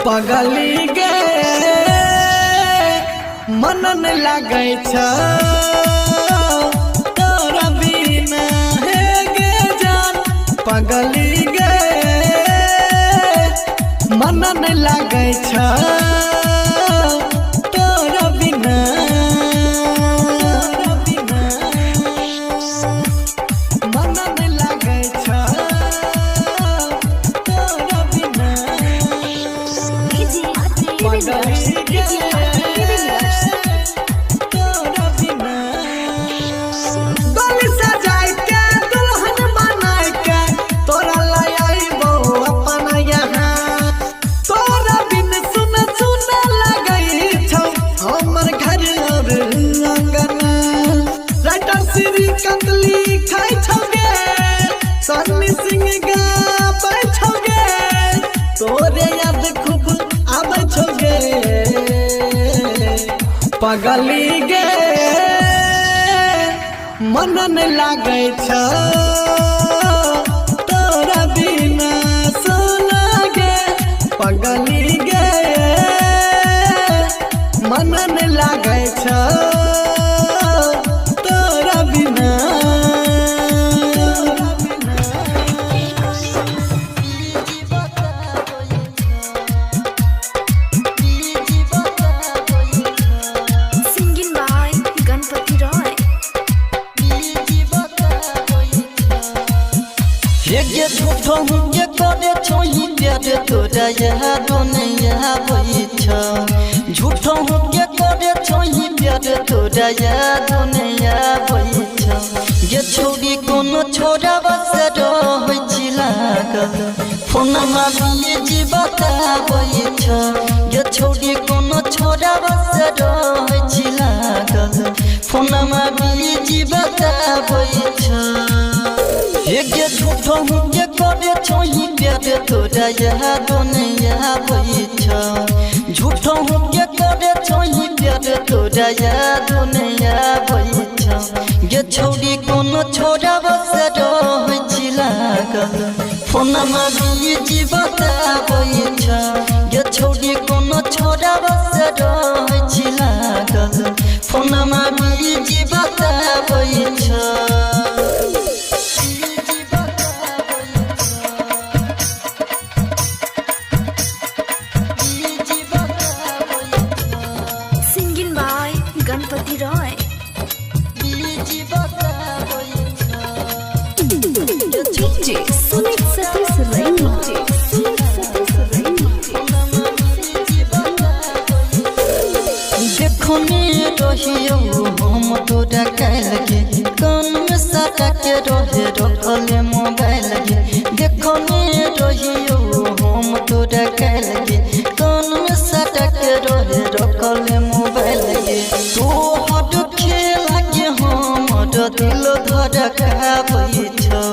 S2: पगली गे मन नहीं लगे छ तोरा बिना हे गे जान पगली गे मन नहीं लगे छ तोरा बिना मन नहीं लगे छ तोरा बिना पगली गे तोरा बिना गली सजाय के दुल्हन बनाय के तोरा लाय आइबो अपन यहाँ तोरा बिन सुन सुन लगै छौ हमर घर और अंगना राइटर श्री कंदली खाय छौगे सन्नी सिंह गाबै छौगे तोरे याद खूब आबै छौगे पगली गे मन नहीं लगे छ तोरा बिना सोना गे पगली गे मन नहीं लगे छ तोरा बिना
S1: Singing by Ganpati Roy.
S6: ये झूठो ये करे छोई प्यार तोरा याद नहीं आबै छ झूठो ये करे छोई प्यार तोरा याद नहीं आबै छ ये छोरी कोनो छोरा बस रहै छी लागल फोन मारिए जी बताबै छ ये छोरी कोनो छोरा बस रहै छी लागल फोन मारिए जी बताबै छ ये झूठो ये करे छोई प्यार तोरा याद नहीं आबै छ झूठो ये करे छोई प्यार तोरा याद नहीं आबै छ ये छोरी कोनो छोरा बस रहै छी लागल फोन मारिए जी बताबै छ ये छोरी कोनो छोरा बस रहै छी लागल फोन मारिए जी बताबै छ के रहे रखले मोबाइल गे देखने रहियो हम तोरा कैल गे कान में सटा के रहे रखले मोबाइल गे तोहर खेला के हमर दिल धड़काबै छौ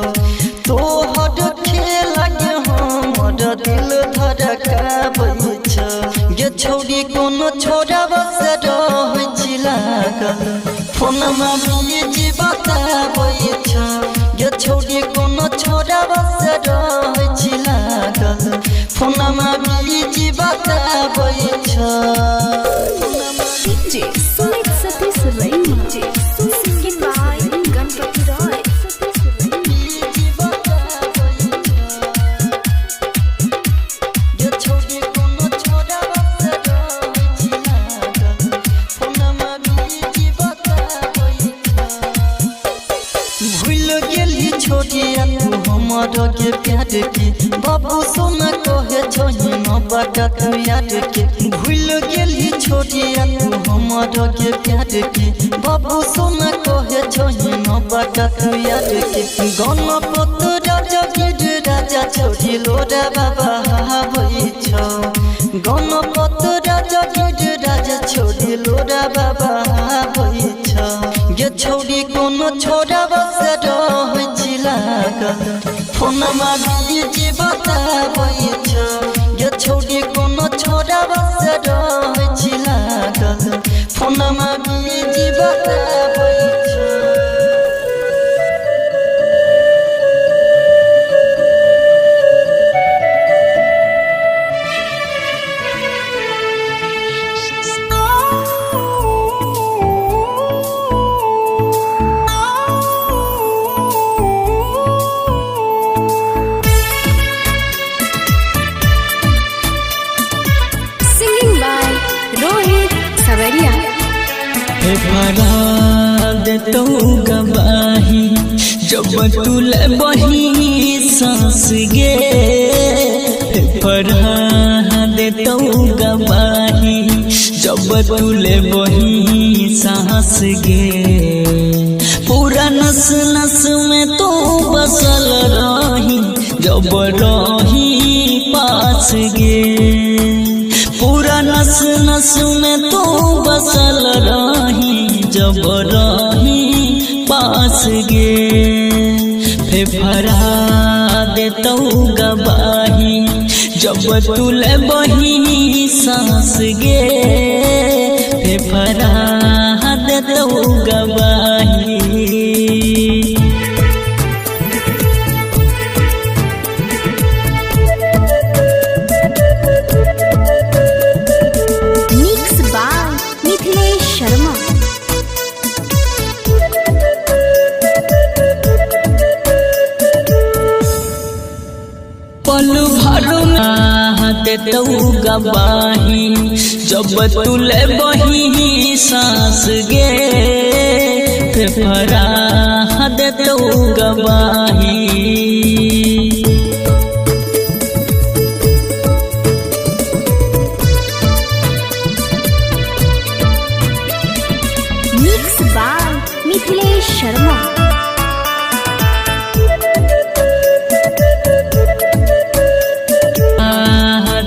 S6: तोहर खेला के हमर दिल धड़काबै छौ गे छौरी कोनो छोरा बस रहै छी लागल फोनमा बिजी बताबै छौ गे छौरी कोनो छोरा बस रहै छी लागल फोनमा बिजी बताबै छौ
S1: डीजे सुमित सतीश रैमा singing by Ganpati Roy
S6: busy बताबै छौ गे छौरी कोनो छोरा बस रहै छी लागल फोनमा बिजी बताबै छौ भूल गेली छोटिया तू हमर के प्यार के बाबू सोना कहे छोही न बात याद के भूल गेली छोटिया तू हमर के प्यार के बाबू सोना कहे छोही न बात याद के गणपत राजा गिर राजा छोटी लोरा बाबा हाबै छौ गणपत राजा गिर राजा छोटी लोरा बाबा हाबै छौ गे छौरी कोनो छोरा बस रहै छी लागल फोनमा बिजी बताबै छौ गे छौरी कोनो छोरा बस रहै छी लागल फोनमा बिजी बताबै छौ
S1: सिंगिंग बाय रोहित सवरिया
S4: भरा देतौ गवाही जब तुले बही सांस गे भरा देतौ गवाही जब तुले बही सांस गे पूरा नस नस में तो बसल रही जब रही पास गे पूरा नस नस में तो बसल रही जब रही पास गे फेफड़ा देतौ गवाही जब तुले बही सांस गे फेफड़ा देतौ गवाही
S1: मिक्स बाय मिथिलेश शर्मा
S4: पल भर देतौ गवाही जब तुले बही सांस गे फेफड़ा देतौ गवाही
S1: मिक्स बाय मिथिलेश शर्मा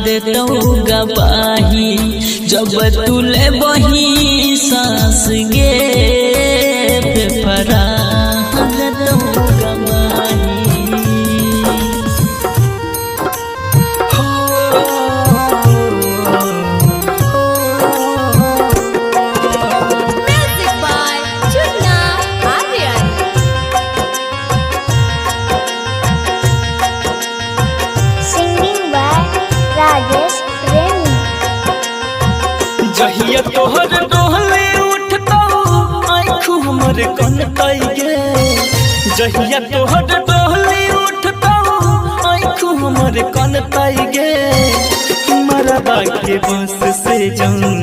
S4: देतौ गवाही जब तुले बही सांस गे फेफड़ा देतौ गवाही
S1: music by Chunna Aryan
S5: singing by Rajesh Premi
S3: जहिया तोहर डोहले उठतौ आँखों हमर कनतै गे जहिया तोहर डोहले उठतौ आँखों हमर कनतै गे मरबा के बस से जाऊं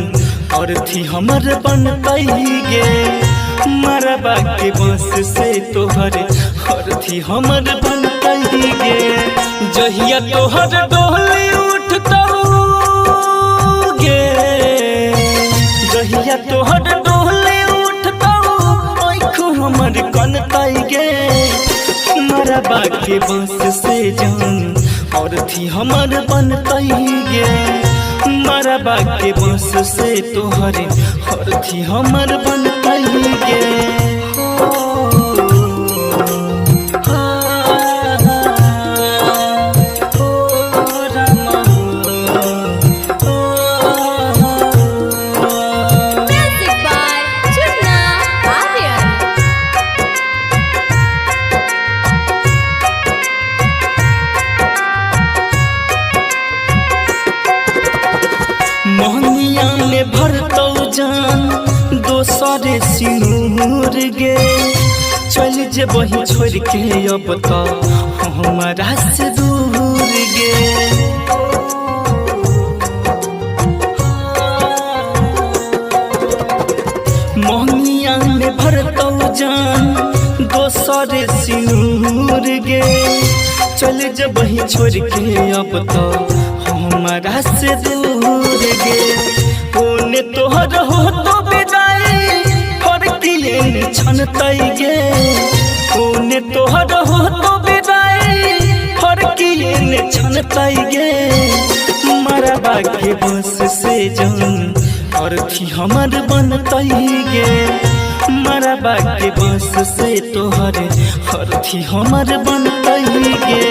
S3: और थी हमर बनतै गे मरबा के बस से तोहर और थी हमर बनतै गे जहिया तोहर डोहले उठतौ गे जहिया तोहर डोहले उठतौ आँखों हमर कनतै गे मरबा के बंस से जान और थी हमर बनतई गे मरबा के बंस से तोहरे और थी हमर बनतई गे मोहनिया में भरतौ जान दोसरे सिनूर गे चल जे वही छोड़ के अब तो हमारा से दूर गे मोहनिया में भरतौ जान दोसरे सिनूर गे चल जे वही छोड़ के अब तो हमारा से दूर गे ओने तोहर हो तो विदाई फरकिए छनतई गे ओने तोहर हो तो विदाई फरकिए छनतई गे मरबा के बंस से जान और थी हमर बनतई गे मरबा के बंस से तोहर और थी हमर बनतई गे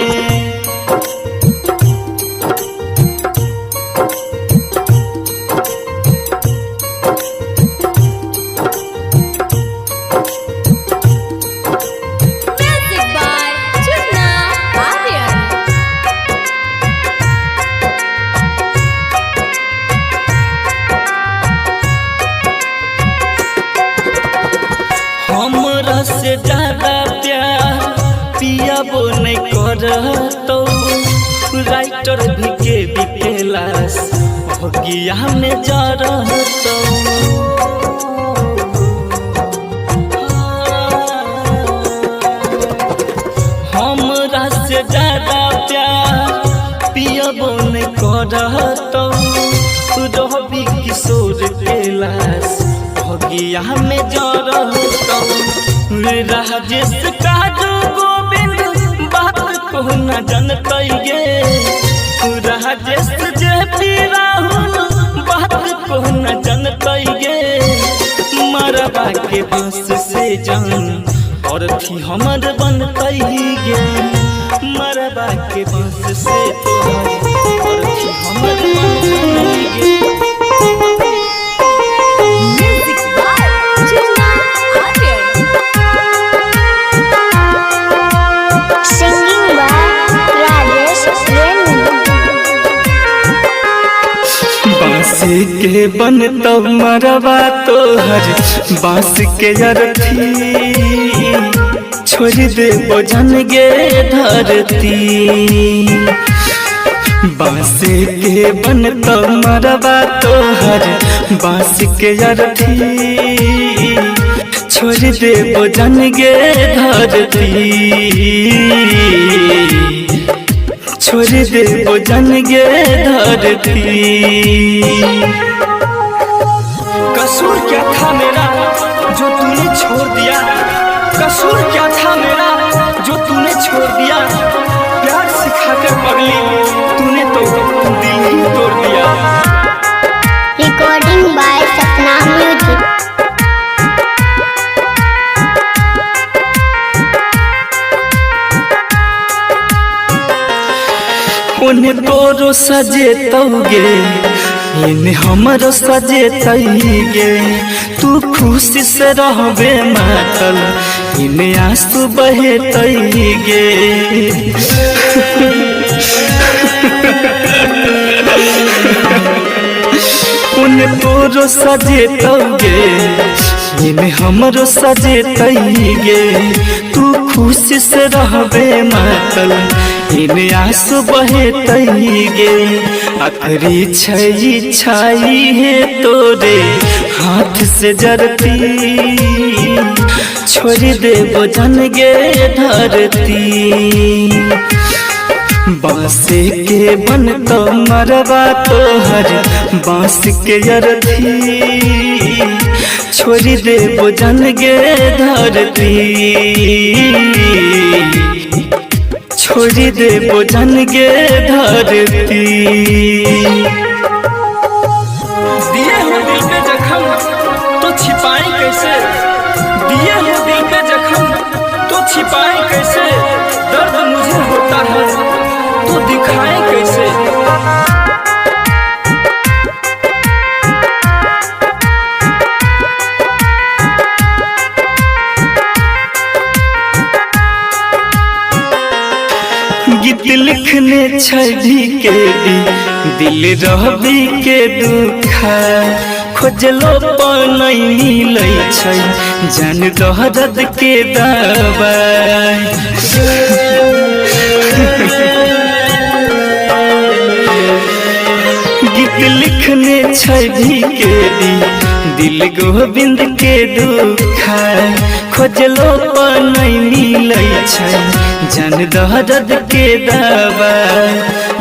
S3: हमरा से ज्यादा प्यार पियाबो नहीं करतो राइटर भी के बिकेलास भगिया में जरतो हमरा से ज्यादा प्यार पियाबो नहीं करतो रहबी किशोर केलास भगिया में जरतो राजेश काजू गोविंद बात को न जनतई गे राजेश जे पी राहुल बात को न जनतई गे मरबा के बंस से जान और थी हमर बनतई गे मरबा के बंस से तोहर और थी हमर बनतई गे बांस के बनतौ मरबा तोहर बांस के अरथी छोड़ दे बोझन गे धरती बांस के बनतौ मरबा तोहर बांस के अरथी छोड़ दे बोझन गे धरती छोड़ दे बोझन गे धरती कसूर क्या था मेरा जो तूने छोड़ दिया कसूर क्या था मेरा जो तूने छोड़ दिया प्यार सिखाकर पगली तूने तो दिल ही तोड़ दिया
S5: रिकॉर्डिंग बाय सपना म्यूजिक
S3: उन्हें तोरो सजे तौगे इन्हें हमरो सजे तईगे तू खुशी से रहबे मातल इन्हें आंसू बहे तईगे उन्हें तोरो सजे तौगे इन्हें हमरो सजे तईगे तू खुशी से रहबे मातल इन्हें आंसू बहे तईगे आखिरी छाई है तोरे हाथ से जरती छोड़ दे बोझन गे धरती बांस के बनतो मरबा तोहर बांस के अरथी छोड़ दे बोझन गे धरती छोड़ी दे बोझन गे धरती। दिए हो दिल पे जख्म तो छिपाएं कैसे, दिए हो दिल पे जख्म तो छिपाएं कैसे, दर्द मुझे होता है तो दिखाएं कैसे। गीत लिखने छवि के दिल रहबी के दुखा, खोजलो पर नहीं मिलै छै जान दर्द के दवाई। गीत लिखने छवि के दिल गोविंद के दुखा, खोजलो पर नहीं मिलै छै जान दर्द के दवा।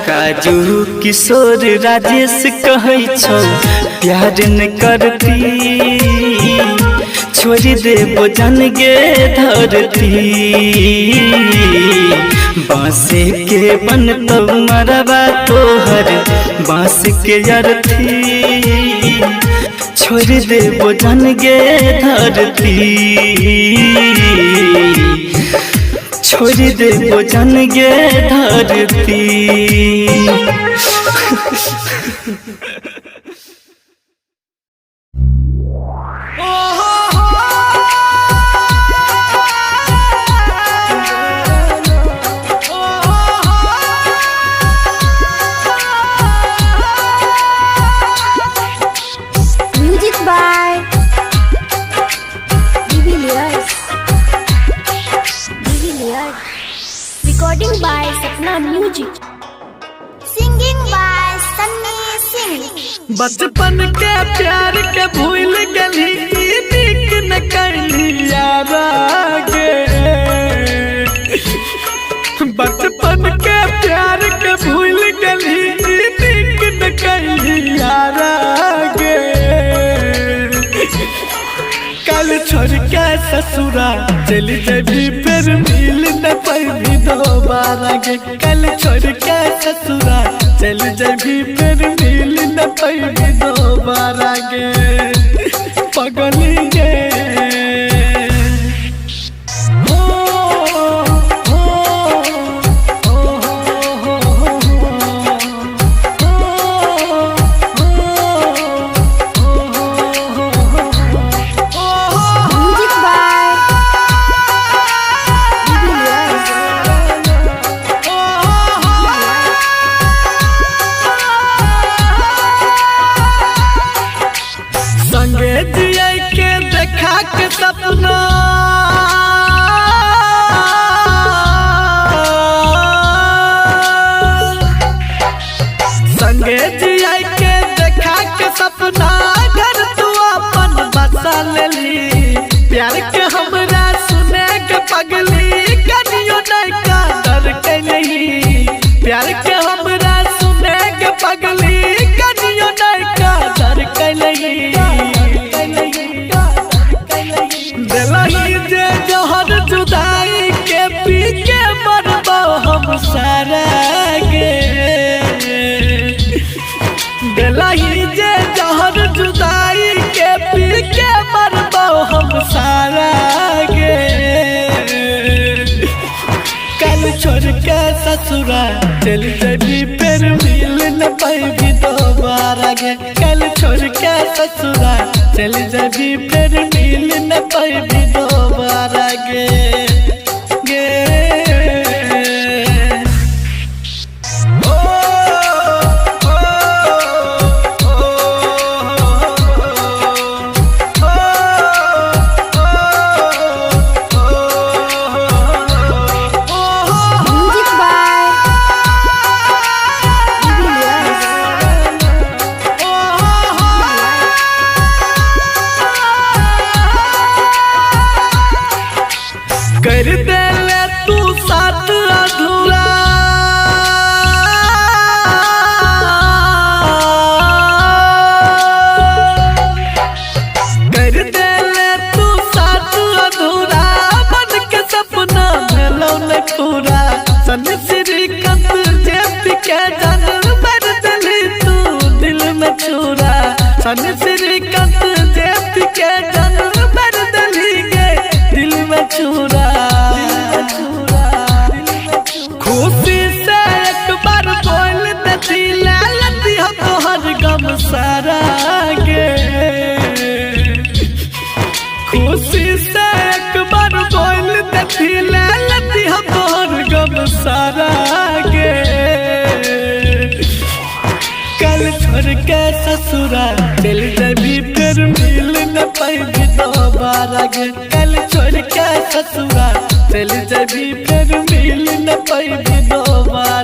S3: काजू किशोर राजेश कहै छौ प्यार न करती, छोड़ दे बोझन गे धरती। बांसे के बनतौ मरवा तोहर बांस के अरथी, छोड़ दे बोझन गे धरती, छोड़ दे बोझन गे धरती।
S1: Music by Divilliers. Recording by Sapna Music.
S5: Singing by Sunny Singh.
S2: बचपन के प्यार के भूल गली, नीक न करली यारा गे। बचपन के प्यार के भूल गली, नीक न करली यारा गे। कल छोड़ के ससुरा चली जबी फिर मिल न पाई दोबारा गे। कल छोड़ के ससुरा चली जबी फिर मिल न पाई दोबारा गे। पगली गे
S1: Music by Divilliers.
S2: संगे जिया के देखा के सपना, संगे जिया के देखा के सपना, घर तू अपन बसा लेली। प्यार के हमरा सुने के पगली, कनियो नहीं का डर कैली। प्यार के हमरा सुने के पगली, कनियो नहीं का डर कैली। दिलही जे जहर जुदाई के पी के मरबो हम सारा गे। दिलही जे जहर जुदाई के पी के मरबो हम सारा गे। कल छोड़ के ससुरा चल जबी फिर मिल न पाई दोबारा गे। कल छोड़ के ससुरा चल जबी फिर मिल न पाई दोबारा गे गे। ओ ओ
S1: Music by Divilliers.
S2: कर दे ले तू छुरा सन श्रीकांत जेपी के जन्म बर दली गे दिल में छुरा खुशी से एक बार बोल देती लालती हो तोहर गम सारा गे खुशी से एक बार बोल देती लालती हो तोहर गम सारा गे कल छोड़ के ससुरा चल जबी फिर मिल न पाएगी दोबारा गे कल छोड़ के ससुरा चल जबी फिर मिल न पाएगी दोबारा।